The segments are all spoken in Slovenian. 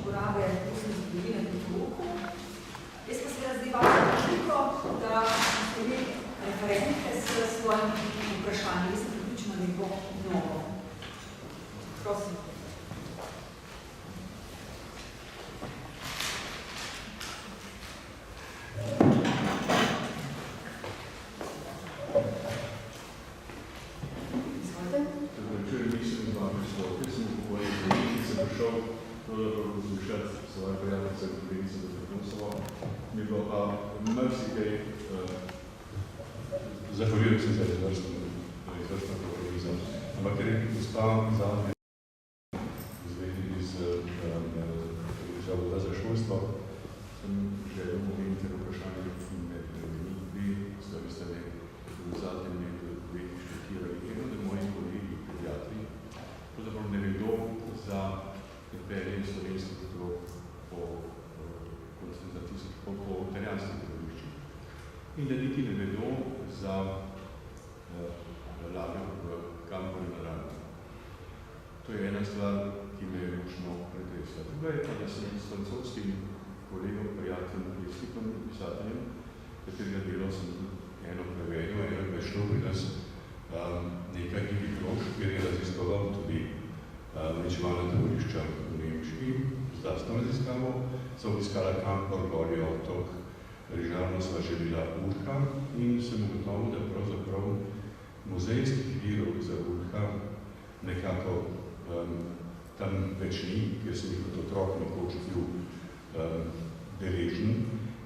uporabe ustne zgodovine pri pouku. Jaz pa se razdivam veliko, da ste vi referente s svojimi vprašanji. Jaz sem pripričana, da bo mnogo. Prosim. Zahvaljujem se za izvrstno kompromizo. Ampak ker je gospa zadnje v zvezi z Zavoda za šolstvo, sem želel omeniti vprašanje med vi, ste v zadnjem letu štukirali. Eno od mojih kolegi, pediatri, pravzaprav ne vedo za perje slovenskih otrok po italijanskih taboriščih. In da niti ne vedo za lager v kampu in naravno. To je ena stvar, ki me je močno pretresla. Druga je pa, da sem s francoskim kolegom, prijateljem, pesnikom, pisateljem, katerega delo sem eno prevedel, eno je šlo pri nas nekaj njivih rož, kjer je raziskoval tudi uničevalna taborišča v Nemčiji. Zdravstveno raziskavo so obiskala Kampor, Gorje, Otok, Rižarno sva že bila Urha in sem ugotovil, da pravzaprav muzejskih virov za Urha nekako tam več ni, ker sem jih kot otrok nekoč bil deležen.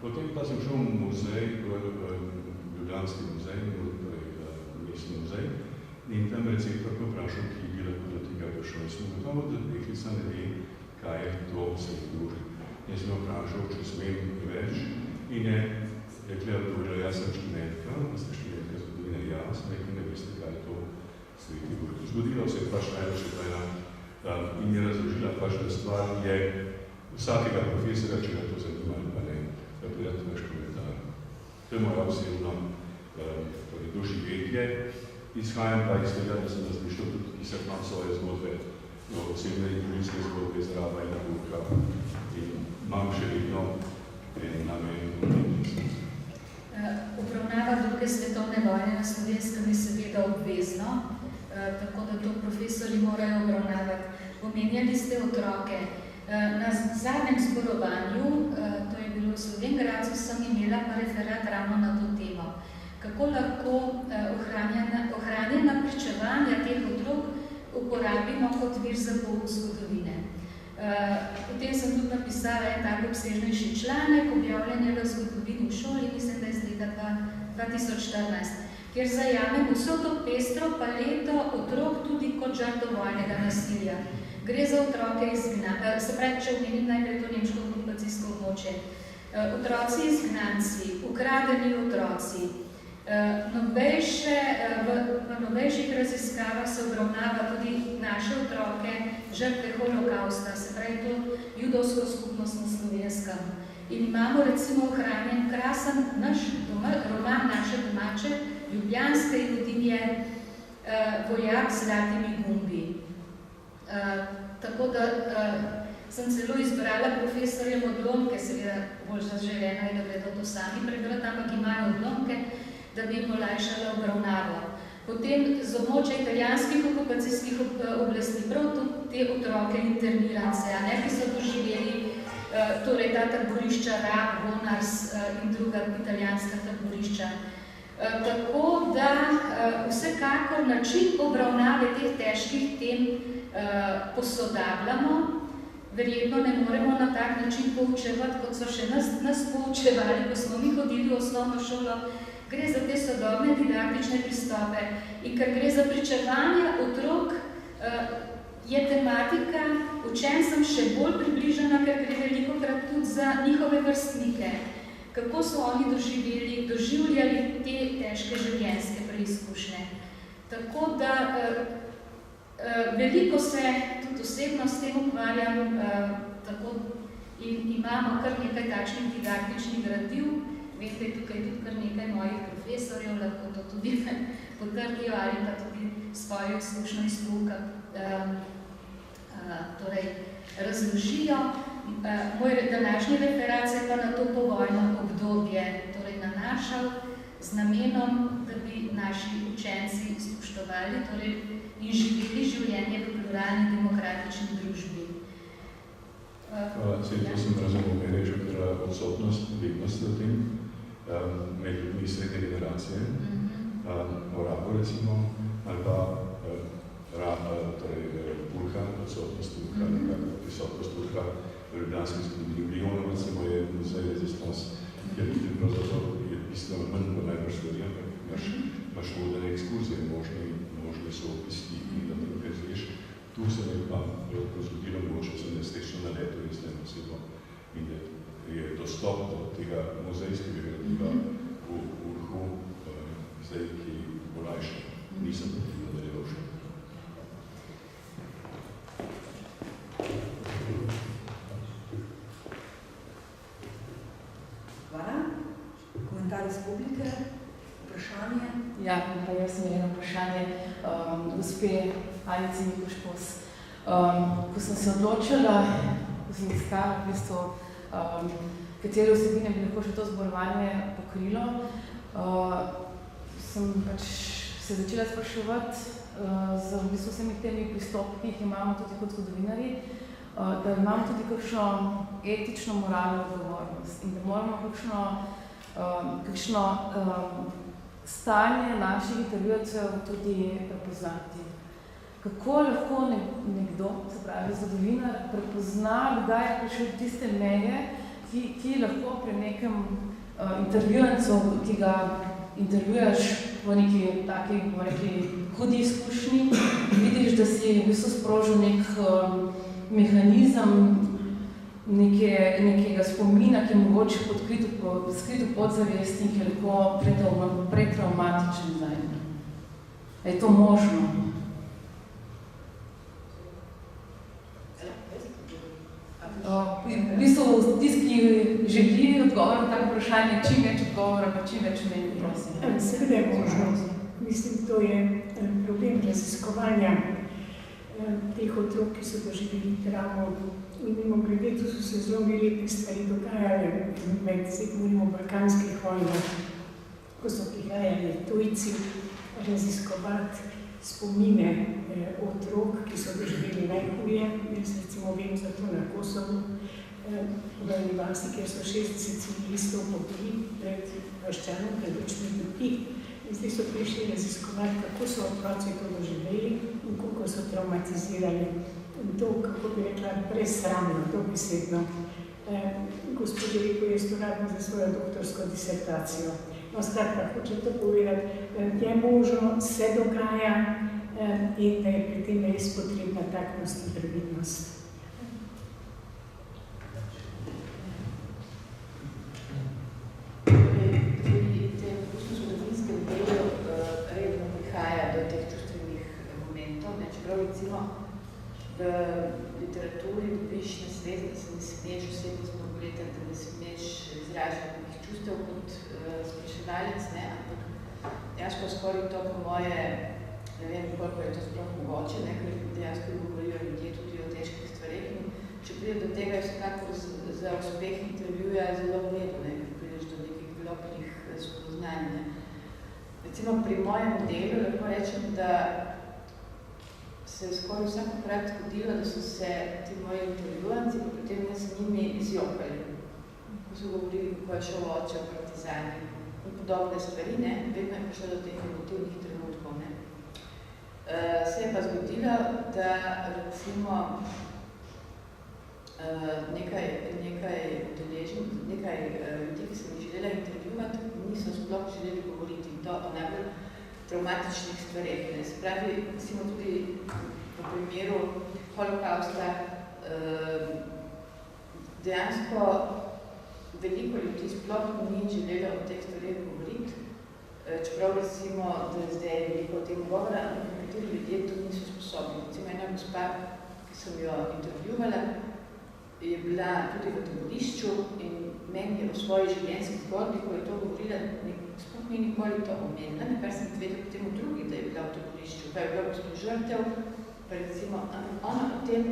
Potem pa sem šel v muzej, Ljubljanski muzej, mestni muzej, in tam receptor vprašal, ki bi lahko do tega prišel. Sem ugotovil, da deklica ne ve, kaj je to vse druži. Jaz sem vprašal, če smem več, in je rekla, odgovorila, jaz sem študentka, ste študentka zgodovine, ja, sem rekla, ne veste, kaj je to sveti Urh. Zgodilo se je pač najbolj in je razložila pač, da stvar je vsakega profesora, če ga to zanima ali pa ne, da prijatelj vaš komentar. To je moja osebno doživetje. Izhajam pa iz tega, da sem razmišljal tudi, ki sem imam svoje zgodbe, osebne in družinske zgodbe iz Raba in Urha in imam še vedno Obravnava druge svetovne vojne na Slovenskem je seveda obvezno, tako da to profesori morajo obravnavati. Omenjali ste otroke. Na zadnjem zborovanju, to je bilo v Slovenj-Gradcu, sem imela pa referat ravno na to temo. Kako lahko ohranjena pričevanja teh otrok uporabimo kot vir za pouk zgodovine. Potem sem tudi napisala en tak obsežnejši članek, objavljen je v zgodovini v šoli, mislim, da je iz leta 2014, kjer zajamem vso to pestro paleto otrok tudi kot žrtev vojnega nasilja. Gre za otroke se pravi, če omenim najprej to nemško okupacijsko območje. Otroci izgnanci, ukradeni otroci. V novejših raziskavah se obravnava tudi naše otroke, žrtve holokausta, se pravi to judovsko skupnost na Slovenskem. In imamo recimo ohranjen krasen roman naše domače, ljubljanske, in potem je vojak z zlatimi gumbi. Tako da sem celo izbrala profesorjem odlomke, seveda bolj zaželeno je, da gredo to sami prebrati, ampak imajo odlomke, da bi jim olajšala obravnavo. Potem z območja italijanskih okupacijskih oblasti prav tudi te otroke internirance, ki so doživeli torej ta taborišča Rab, Bonars in druga italijanska taborišča. Tako da vsekakor način obravnave teh težkih tem posodabljamo. Verjetno ne moremo na tak način poučevati, kot so še nas poučevali, ko smo mi hodili v osnovno šolo. Gre za te sodobne didaktične pristope in ker gre za pričevanje otrok, je tematika učencem še bolj približana, ker gre velikokrat tudi za njihove vrstnike. Kako so oni doživljali te težke življenjske preizkušnje. Tako da veliko se tudi osebno s tem ukvarjam in imamo kar nekaj takšnih didaktičnih gradiv. Vem, da je tukaj tudi kar nekaj mojih profesorjev, lahko to tudi potrdijo ali pa tudi svojo izkušnjo iz pouka razložijo. moj današnji referat se pa na to povojno obdobje torej nanašal z namenom, da bi naši učenci spoštovali torej, in živeli življenje v pluralni demokratični družbi. To sem razumel, meni je že odsotnost vednosti o tem, med ljudmi srednje generacije, o rabu recimo, ali pa Pulha, odsotnost Pulha, nekako prisotnost Pulha v ljubljanskem zgodovini. V Lyonu recimo je muzej Resistance, kjer pravzaprav je bistveno manj v najbrž stvari, ampak imaš vodene ekskurzije, možne so opiski in da nekaj zveš. Tu se mi pa zgodilo, mogoče sem nesrečno na leto in s tem osebo in je dostop do tega muzejskega gradiva v Urhu zdaj, ki olajša. Nisem potem nadaljeval še. Hvala. Komentar iz publike, vprašanje? Ja, pa jaz sem eno vprašanje. Gospe Anici Mikuš-Kos. Ko sem se odločila, ko sem iskala v bistvu, katere vsebine bi lahko še to zborovanje pokrilo, sem pač se začela spraševati z v bistvu vsemi temi pristopi, ki jih imamo tudi kot zgodovinarji, da imamo tudi kakšno etično, moralno odgovornost in da moramo kakšno stanje naših intervjujev tudi prepoznati. Kako lahko nekdo, se pravi zgodovinar, prepozna, kdaj je prišel tiste meje, ki lahko pri nekem intervjujencu, ki ga intervjujaš v neki taki, bomo rekli, hudi izkušnji, vidiš, da si v bistvu sprožil nek mehanizem nekega spomina, ki je mogoče skrito podzavesti in ki je lahko pretraumatičen zdaj. Je to možno? V bistvu tisti, ki želi odgovor na tako vprašanje, čim več odgovora, pa čim več meni, prosim. Seveda je možno. Mislim, to je problem raziskovanja teh otrok, ki so doživeli travmo. In mimogrede, tu so se zelo lepe stvari dogajale med, se govorimo o balkanskih vojnah, ko so prihajali tujci raziskovati spomine otrok, ki so doživeli najhuje. Jaz recimo vem za to na Kosovu, v eni vasi, kjer so 60 civilistov pobili pred vaščanom, pred očmi ljudi. In zdaj so prišli raziskovati, kako so otroci to doživeli in koliko so traumatizirali. In to, kako bi rekla, presramno, dobesedno. Gospod je rekel, jaz to rabim za svojo doktorsko disertacijo. No, skratka, hoče to povedati, je možno, se dogaja in da je pri tem res potrebna taknost in previdnost. Pri tem zgodovinskem delu redno prihaja do teh čustvenih momentov, čeprav recimo v literaturi dobiš na svet, da se ne smeš osebno spogledati, da ne smeš izražati nekih čustev kot spraševalec, ampak dejansko skoraj to po moje, ne vem, koliko je to sploh mogoče, ker dejansko govorijo ljudje tudi o težkih stvareh in če pride do tega, je vsekakor za uspeh intervjuja zelo vredno, ker prideš do nekih globnih spoznanj. Recimo pri mojem delu lahko rečem, da se je skoraj vsakokrat zgodilo, da so se ti moji intervjujanci pa potem ne z njimi izjokali. Ko so govorili, kako je šel oče v partizani in podobne stvari, vedno je prišlo do teh emotivnih trenutkov. Se je pa zgodilo, da recimo nekaj ljudi, ki sem jih želela intervjuvati, niso sploh želeli govoriti o najbolj traumatičnih stvareh. Se pravi, recimo tudi v primeru holokausta dejansko veliko ljudi sploh ni želela o teh stvareh govoriti, čeprav recimo, da zdaj je veliko o tem govora, ampak nekateri ljudje to niso sposobni. Recimo ena gospa, ki sem jo intervjuvala, je bila tudi v taborišču in meni je v svoji življenjski zgodbi, ko je to govorila, sploh mi nikoli to omenila, kar sem vedela potem v drugih, da je bila v taborišču, pa je bila gospod žrtev pa recimo, ona o tem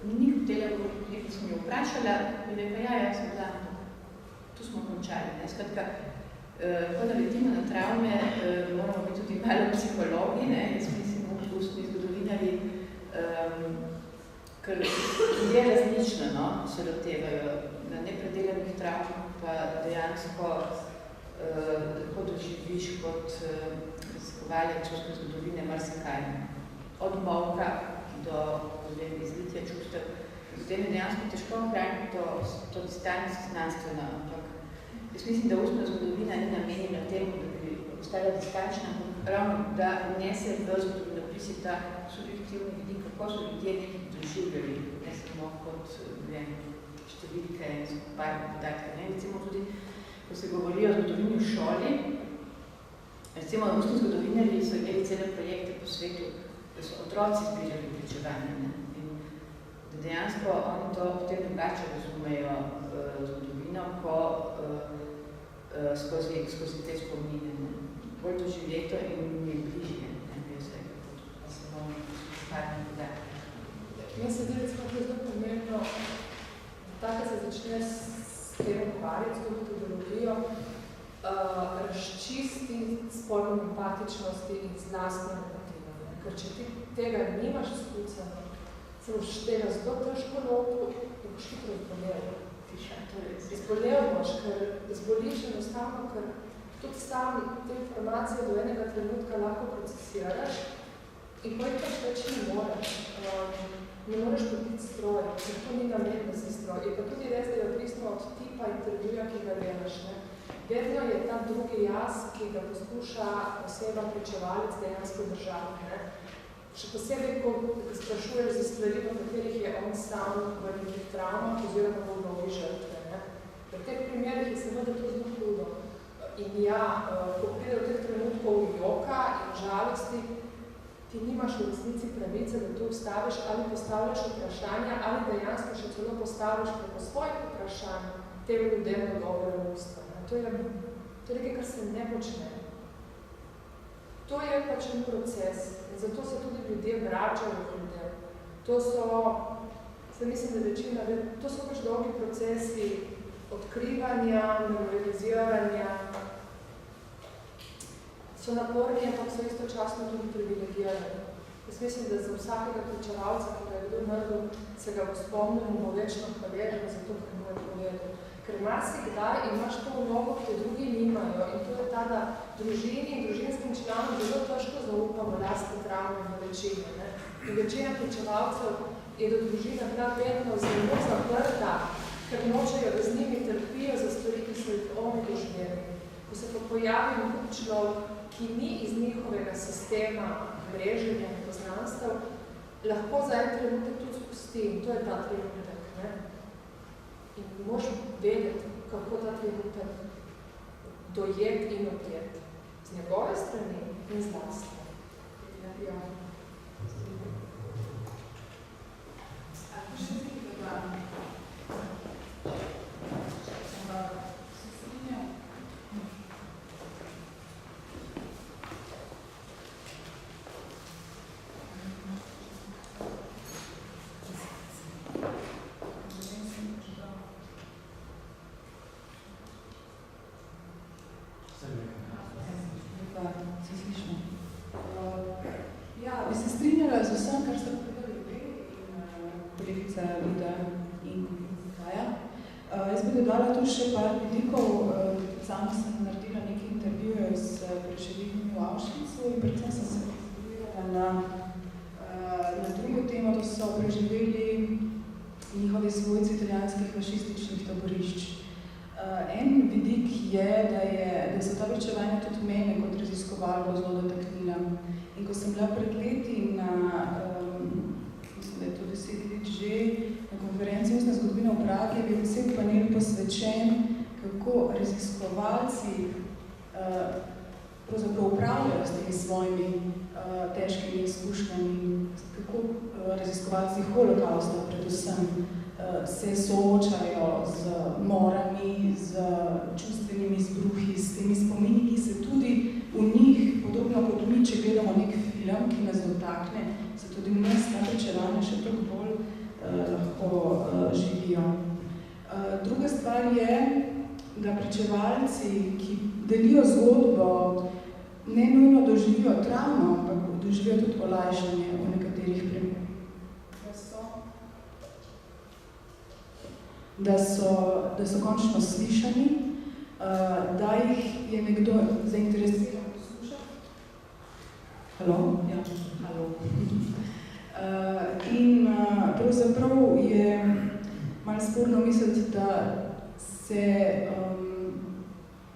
ni hotela, ko sem jo vprašala, in rekla, ja, sem da, tu smo končali. Ne? Skratka, ko naletimo na travme, moramo biti tudi malo psihologi, ne? Jaz mislim, ustni zgodovinari, ker ljudje različno se lotevajo na nepredelanih travmah, pa dejansko lahko doživiš kot raziskovalec čustvene zgodovine marsikaj. Od molka do izlitja čustev. Potem je dejansko težko ohraniti to distanco znanstveno, ampak jaz mislim, da ustna zgodovina ni namenjena temu, da bi ostala distančna, ravno da vnese v zgodovinoprisi ta subjektivni vidik, kako so ljudje nekaj doživljali, ne samo kot številke in par podatke. Recimo tudi, ko se govori o zgodovini v šoli, recimo ustni zgodovinarji so imeli cele projekte po svetu, da so otroci zbirali pričevanje. In da dejansko oni to potem drugače razumejo zgodovino, ko skozi te spomine. Bolj doživljeto in mi je bližje, pa se bomo parni podatki. Meni se zdi, recimo, zelo pomembno, tako se začne s tem ukvarjati, s to metodologijo, razčisti spolno empatičnosti in zlastno empatijo. Ker če ti tega nimaš izkuceno, se boš tega zelo težko lotil in boš hitro zbolel. Zbolel boš, ker zboliš enostavno, ker tudi sam te informacije do enega trenutka lahko procesiraš in potem pač več ne moreš. Ne moreš biti stroj, ker to ni namen, da si stroj. Je pa tudi res, da je odvisno od tipa intervjuja, ki ga delaš. Vedno je ta drugi jaz, ki ga poskuša oseba pričevalec dejansko držati. Še posebej, ko sprašuješ za stvari, v katerih je on sam v nekih travmah oziroma v vlogi žrtve. V teh primerih je seveda to zelo hudo. In ja, ko pride do teh trenutkov joka in žalosti, ti nimaš v resnici pravice, da to ustaviš ali postavljaš vprašanja, ali dejansko še celo postavljaš preko svojih vprašanj tem ljudem odgovore v usta. To je nekaj, kar se ne počne. To je pač en proces in zato se tudi ljudje vračajo k ljudem. To so, se mislim, da večina, to so pač dolgi procesi odkrivanja, memoriziranja, so naporni, ampak so istočasno tudi privilegirani. Jaz mislim, da za vsakega pričevalca, ki ga je kdo naredil, se ga bo spomnil, bo večno hvaležen, zato ker mu je povedal. Ker marsikdaj imaš to vlogo, ki te drugi nimajo in to je ta, da družini in družinskim članom zelo težko zaupamo lastne travme in bolečine. In večina pričevalcev je do družine bila vedno zelo zaprta, ker nočejo, da z njimi trpijo za stvari, ki so jih oni doživeli. Ko se pa pojavi nekaj človek, ki ni iz njihovega sistema mreženja in poznanstev, lahko za en trenutek tudi spusti in to je ta trenutek. In moraš vedeti, kako ta trenutek dojeti in odjeti. Z njegove strani in z lastne. Ja. Ako še nekaj dodam? Se strinjam? Ja, bi se strinjala z vsem, kar ste povedali in kolegica Vida in Kaja. Jaz bi dodala tu še par vidikov. Sama sem naredila nekaj intervjujev s prešednimi v Auschwitzu in predvsem sem se pozorila na drugo temo, da so preživeli njihovi svojci italijanskih fašističnih taborišč. En vidik je, da so ta pričevanja tudi mene kot raziskovalko zelo dotaknila. In ko sem bila pred leti mislim, da je to 10 let že, na konferenci Ustna zgodovina v Pragi, je bil posebej panel posvečen, kako raziskovalci pravzaprav upravljajo s temi svojimi težkimi izkušnjami, kako raziskovalci holokausta predvsem se soočajo z morami, z čustvenimi izbruhi, s temi spomini, ki se tudi v njih, podobno kot mi, če gledamo nek film, ki nas dotakne, se tudi vmes ta pričevanja še toliko bolj lahko živijo. Druga stvar je, da pričevalci, ki delijo zgodbo, ne nujno doživijo travmo, ampak doživijo tudi olajšanje v nekaterih primerih. Da so končno slišani, da jih je nekdo zainteresiran poslušati. Halo? Ja, halo. In pravzaprav je malo sporno misliti,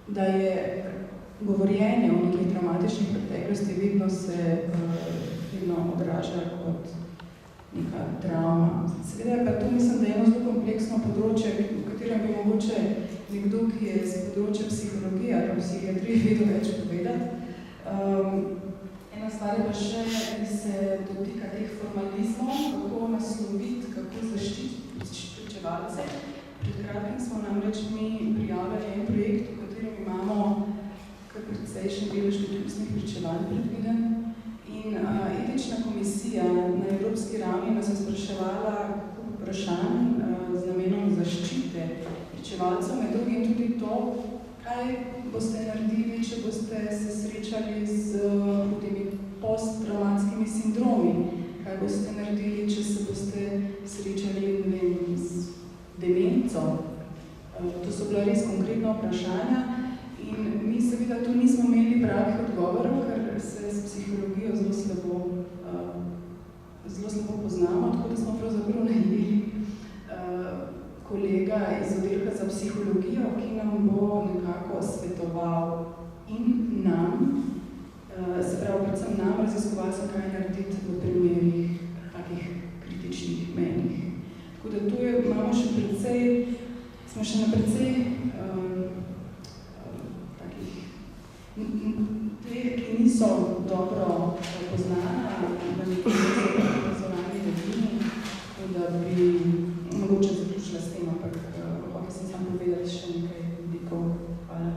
da je govorjenje o nekih dramatičnih preteklosti vedno odraža kot neka travma. Seveda pa to mislim, da je eno zelo kompleksno področje, v katerem bi mogoče nekdo, ki je z področja psihologije ali psihiatrije vedel več povedati. Ena stvar je pa še, ki se dotika teh formalizmov, kako nasloviti, kako zaščititi pričevalce. Pred kratkim smo namreč mi prijavili en projekt, v katerem imamo kar precejšnji delež dopisnih pričevanj predviden. In etična komisija na evropski ravni nas je spraševala vprašanj z namenom zaščite pričevalcev, med drugim tudi to, kaj boste naredili, če boste se srečali z temi posttraumatskimi sindromi, kaj boste naredili, če se boste srečali z demenco. To so bila res konkretna vprašanja. In mi seveda tu nismo imeli pravih odgovorov, ker se s psihologijo zelo slabo poznamo, tako da smo pravzaprav najeli kolega iz oddelka za psihologijo, ki nam bo nekako svetoval in nam, se pravi predvsem nam, raziskovalcem, kaj narediti v primerih takih kritičnih mejnih. Tako da tu imamo še precej, smo še na precej tleh, ki niso dobro poznana, da nekaj razvojni vedini, da bi mogoče zaključila s tem, ampak hotel sem sam povedati še nekaj vidikov. Hvala.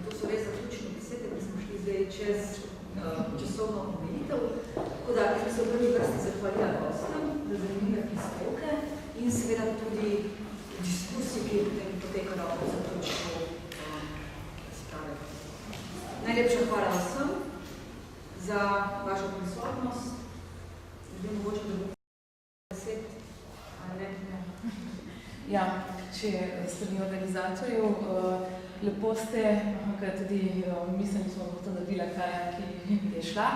To so res zaključne besede, ki smo šli zdaj čez časovno omejitev. Tako da, ki smo se v prvi vrsti zahvalila gostom, da zanimive prispevke in seveda tudi diskusije, ki je potekajo v zaključku razprave. Najlepša hvala vsem za vašo prisotnost. Zdaj mogoče, da bo 10 ali ne. Ja, če strani organizatorjev, lepo ste, tudi mislim, smo to naredila Kaja, ki je šla,